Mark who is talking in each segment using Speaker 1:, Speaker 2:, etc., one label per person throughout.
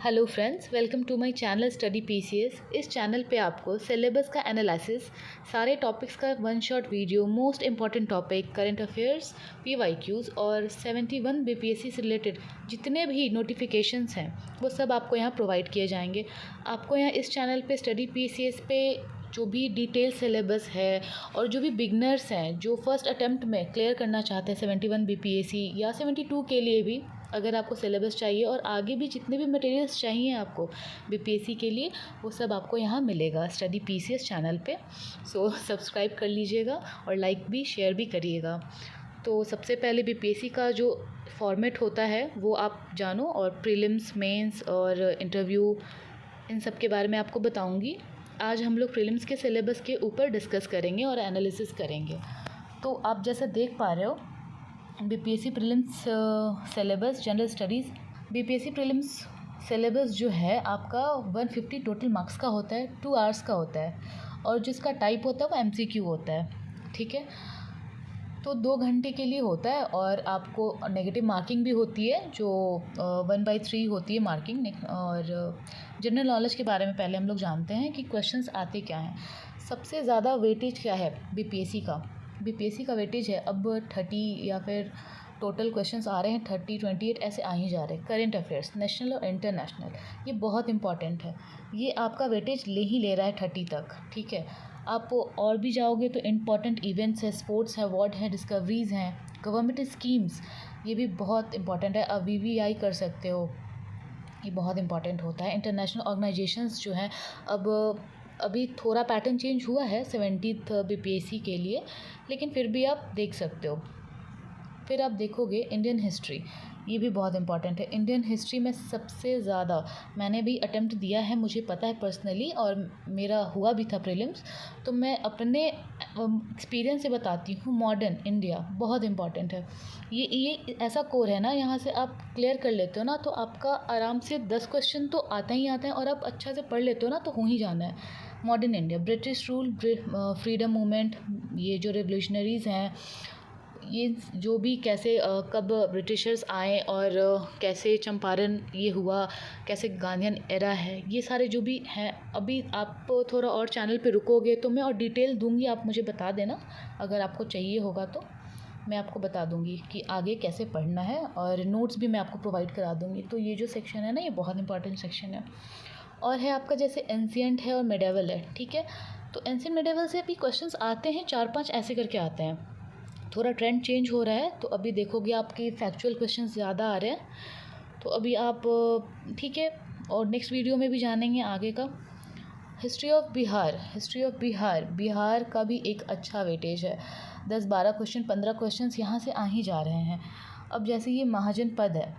Speaker 1: Hello friends, welcome to my channel study PCS. इस channel पे आपको सिलेबस का एनालिसिस, सारे टॉपिक्स का one shot video, most important topic, current affairs, PYQs और 71 बीपीएससी से रिलेटेड जितने भी नोटिफिकेशंस हैं वो सब आपको यहाँ प्रोवाइड किए जाएंगे। आपको यहाँ इस चैनल पे स्टडी पीसीएस पे जो भी डिटेल सिलेबस है और जो भी बिगनर्स हैं जो फर्स्ट अटेम्प्ट में क्लियर करना चाहते हैं 71 बीपीएससी या 72 के लिए भी, अगर आपको सिलेबस चाहिए और आगे भी जितने भी मटेरियल्स चाहिए आपको बीपीएससी के लिए, वो सब आपको यहाँ मिलेगा स्टडी पीसीएस चैनल पे। सो सब्सक्राइब कर लीजिएगा और लाइक भी शेयर भी करिएगा। तो सबसे पहले बीपीएससी का जो फॉर्मेट होता है वो आप जानो, और प्रीलिम्स, मेंस और इंटरव्यू, इन सब के बारे में आपको बताऊंगी। आज हम लोग प्रीलिम्स के सिलेबस के ऊपर डिस्कस करेंगे और एनालिसिस करेंगे। तो आप जैसा देख पा रहे हो, BPSC prelims syllabus general studies, BPSC prelims syllabus जो है आपका 150 टोटल मार्क्स का होता है, 2 आवर्स का होता है, और जिसका टाइप होता है वो एमसीक्यू होता है। ठीक है, तो 2 घंटे के लिए होता है और आपको नेगेटिव मार्किंग भी होती है जो 1/3 होती है मार्किंग। और जनरल नॉलेज के बारे में पहले हम लोग जानते हैं कि क्वेश्चंस आते क्या हैं। सबसे ज़्यादा वेटेज क्या है बीपीएससी का? बीपीएससी का वेटेज है अब 30, या फिर टोटल क्वेश्चंस आ रहे हैं 30, 28 ऐसे आ ही जा रहे हैं। करंट अफेयर्स नेशनल और इंटरनेशनल, ये बहुत इंपॉर्टेंट है, ये आपका वेटेज ले ही ले रहा है 30 तक। ठीक है, आप और भी जाओगे तो इम्पॉर्टेंट इवेंट्स है, स्पोर्ट्स है, अवार्ड है, डिस्कवरीज़ हैं, गवर्नमेंट स्कीम्स, ये भी बहुत इंपॉर्टेंट है। अब वीवीआई कर सकते हो, ये बहुत इंपॉर्टेंट होता है। इंटरनेशनल ऑर्गेनाइजेशंस जो हैं, अब अभी थोड़ा पैटर्न चेंज हुआ है 70th बीपीएससी के लिए, लेकिन फिर भी आप देख सकते हो। फिर आप देखोगे इंडियन हिस्ट्री, ये भी बहुत इंपॉर्टेंट है। इंडियन हिस्ट्री में सबसे ज़्यादा मैंने भी अटेम्प्ट दिया है, मुझे पता है पर्सनली, और मेरा हुआ भी था प्रीलिम्स, तो मैं अपने एक्सपीरियंस से बताती हूँ। मॉडर्न इंडिया बहुत इंपॉर्टेंट है। ये ऐसा कोर है ना, यहाँ से आप क्लियर कर लेते हो ना तो आपका आराम से 10 क्वेश्चन तो आता ही आता है, और आप अच्छा से पढ़ लेते हो ना तो हो ही जाना है। Modern India, British rule, freedom movement, ये जो रेवोल्यूशनरीज़ हैं, ये जो भी कैसे कब ब्रिटिशर्स आए और कैसे चंपारण ये हुआ, कैसे गांधीयन एरा है, ये सारे जो भी हैं। अभी आप थोड़ा और चैनल पे रुकोगे तो मैं और डिटेल दूंगी, आप मुझे बता देना अगर आपको चाहिए होगा, तो मैं आपको बता दूंगी कि आगे कैसे पढ़ना है, और नोट्स भी मैं आपको प्रोवाइड करा दूंगी। तो ये जो सेक्शन है ना, ये बहुत इंपॉर्टेंट सेक्शन है। और है आपका जैसे एंशिएंट है और मेडिवल है। ठीक है, तो एंशिएंट मेडिवल से भी क्वेश्चंस आते हैं, 4-5 ऐसे करके आते हैं। थोड़ा ट्रेंड चेंज हो रहा है, तो अभी देखोगे आपके फैक्चुअल क्वेश्चंस ज़्यादा आ रहे हैं। तो अभी आप ठीक है, और नेक्स्ट वीडियो में भी जानेंगे आगे का। History of Bihar, history of Bihar, Bihar का भी एक अच्छा वेटेज है। 10-12 क्वेश्चन, 15 क्वेश्चन यहाँ से आ ही जा रहे हैं। अब जैसे ये महाजनपद है,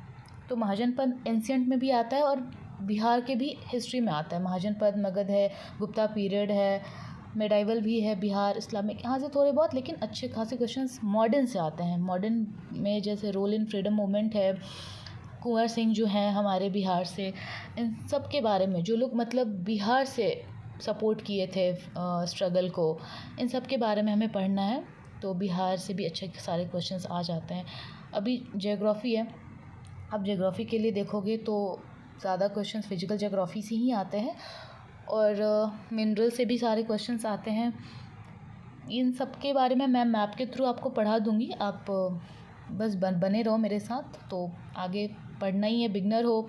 Speaker 1: तो महाजनपद एंशिएंट में भी आता है और बिहार के भी हिस्ट्री में आता है। महाजनपद, मगध है, गुप्ता पीरियड है, मेडाइवल भी है, बिहार इस्लामिक, यहाँ से थोड़े बहुत, लेकिन अच्छे खासे क्वेश्चंस मॉडर्न से आते हैं। मॉडर्न में जैसे रोल इन फ्रीडम मूवमेंट है, कुंवर सिंह जो हैं हमारे बिहार से, इन सब के बारे में, जो लोग मतलब बिहार से सपोर्ट किए थे स्ट्रगल को, इन सब के बारे में हमें पढ़ना है। तो बिहार से भी अच्छे सारे क्वेश्चंस आ जाते हैं। अभी ज्योग्राफी है, अब ज्योग्राफी के लिए देखोगे तो ज़्यादा क्वेश्चंस फिजिकल ज्योग्राफी से ही आते हैं, और मिनरल से भी सारे क्वेश्चंस आते हैं। इन सब के बारे में मैं मैप के थ्रू आपको पढ़ा दूंगी, आप बस बने रहो मेरे साथ। तो आगे पढ़ना ही है, बिगनर हो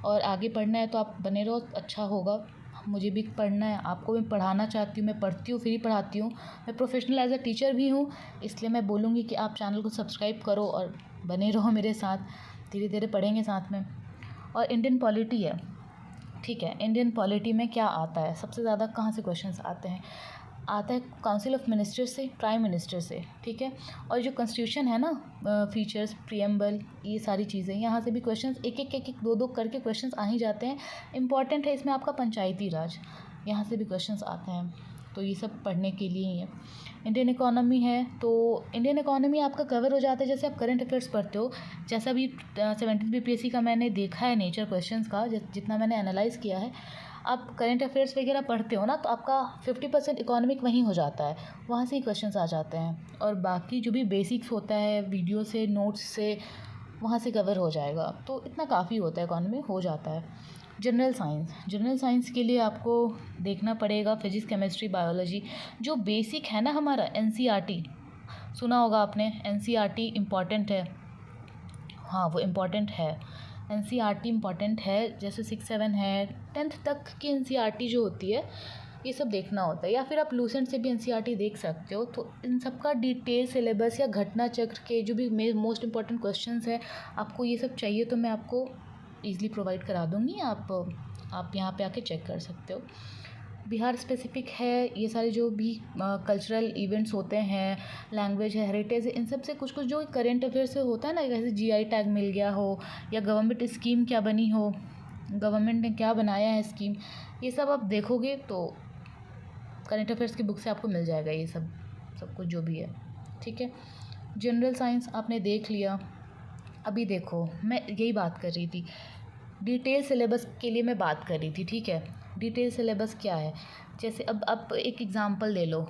Speaker 1: और आगे पढ़ना है तो आप बने रहो, अच्छा होगा। मुझे भी पढ़ना है, आपको भी पढ़ाना चाहती हूँ, मैं पढ़ती हूँ, फ्री पढ़ाती हूँ, मैं प्रोफेशनल एज अ टीचर भी हूँ, इसलिए मैं बोलूँगी कि आप चैनल को सब्सक्राइब करो और बने रहो मेरे साथ, धीरे धीरे पढ़ेंगे साथ में। और इंडियन पॉलिटी है, ठीक है, इंडियन पॉलिटी में क्या आता है, सबसे ज़्यादा कहाँ से क्वेश्चंस आते हैं? आता है काउंसिल ऑफ मिनिस्टर से, प्राइम मिनिस्टर से। ठीक है, और जो कॉन्स्टिट्यूशन है ना, फीचर्स, प्रीएम्बल, ये सारी चीज़ें, यहाँ से भी क्वेश्चंस एक एक दो करके क्वेश्चंस आ ही जाते हैं। इंपॉर्टेंट है इसमें आपका पंचायती राज, यहाँ से भी क्वेश्चंस आते हैं, तो ये सब पढ़ने के लिए ही है। इंडियन इकोनॉमी है, तो इंडियन इकोनॉमी आपका कवर हो जाता है जैसे आप करंट अफेयर्स पढ़ते हो। जैसा भी 70 बीपीएससी का मैंने देखा है नेचर क्वेश्चंस का, जितना मैंने एनालाइज़ किया है, आप करंट अफेयर्स वगैरह पढ़ते हो ना तो आपका 50% इकोनॉमिक वहीं हो जाता है, वहाँ से ही क्वेश्चंस आ जाते हैं। और बाकी जो भी बेसिक्स होता है वीडियो से, नोट्स से, वहाँ से कवर हो जाएगा, तो इतना काफ़ी होता है, इकोनॉमी हो जाता है। जनरल साइंस के लिए आपको देखना पड़ेगा फिजिक्स, केमिस्ट्री, बायोलॉजी, जो बेसिक है ना हमारा एनसीईआरटी, सुना होगा आपने, एनसीईआरटी इम्पॉर्टेंट है। हाँ, वो इम्पॉर्टेंट है, एनसीईआरटी इम्पॉर्टेंट है, जैसे 6-7 है, 10th तक की एनसीईआरटी जो होती है ये सब देखना होता है। या फिर आप लूसेंट से भी एनसीईआरटी देख सकते हो। तो इन सब का डिटेल सिलेबस या घटना चक्र के जो भी मोस्ट इम्पॉर्टेंट क्वेश्चंस है, आपको ये सब चाहिए तो मैं आपको ईज़िली प्रोवाइड करा दूँगी। आप यहाँ पे आके चेक कर सकते हो। बिहार स्पेसिफिक है, ये सारे जो भी कल्चरल इवेंट्स होते हैं, लैंग्वेज है, हेरिटेज है, इन सब से कुछ जो करेंट अफेयर से होता है ना, जैसे जीआई टैग मिल गया हो या गवर्नमेंट स्कीम क्या बनी हो, गवर्नमेंट ने क्या बनाया है स्कीम, ये सब आप देखोगे तो करेंट अफेयर्स की बुक से आपको मिल जाएगा ये सब कुछ जो भी है। ठीक है, जनरल साइंस आपने देख लिया। अभी देखो, मैं यही बात कर रही थी, डिटेल सिलेबस के लिए मैं बात कर रही थी। ठीक है, डिटेल सिलेबस क्या है, जैसे अब आप एक एग्ज़ाम्पल ले लो,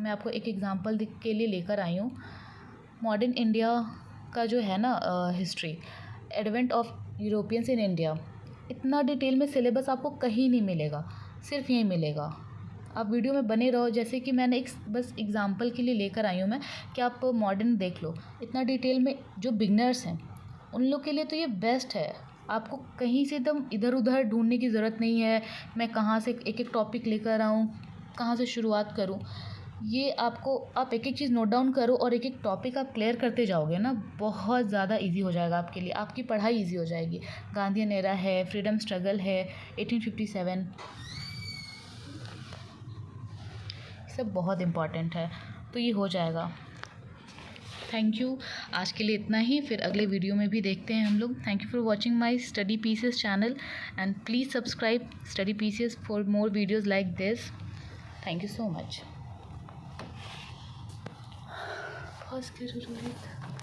Speaker 1: मैं आपको एक एग्ज़ाम्पल के लिए लेकर आई हूँ। मॉडर्न इंडिया का जो है ना history, advent of Europeans in India, इतना डिटेल में सिलेबस आपको कहीं नहीं मिलेगा, सिर्फ यहीं मिलेगा। आप वीडियो में बने रहो, जैसे कि मैंने एक बस एग्ज़ाम्पल के लिए लेकर आई हूँ मैं, कि आप मॉडर्न देख लो, इतना डिटेल में जो बिगनर्स हैं उन लोग के लिए तो ये बेस्ट है। आपको कहीं से एकदम इधर उधर ढूंढने की ज़रूरत नहीं है, मैं कहाँ से एक एक टॉपिक लेकर आऊँ, कहाँ से शुरुआत करूँ। ये आपको, आप एक एक चीज़ नोट डाउन करो और एक एक टॉपिक आप क्लियर करते जाओगे ना, बहुत ज़्यादा इजी हो जाएगा आपके लिए, आपकी पढ़ाई इजी हो जाएगी। गांधीयन एरा है, फ्रीडम स्ट्रगल है, 1857, सब बहुत इम्पॉर्टेंट है, तो ये हो जाएगा। थैंक यू, आज के लिए इतना ही, फिर अगले वीडियो में भी देखते हैं हम लोग। Thank you for watching my study pieces channel and please subscribe study pieces for more videos like this. Thank you so much. Pause करो रोहित।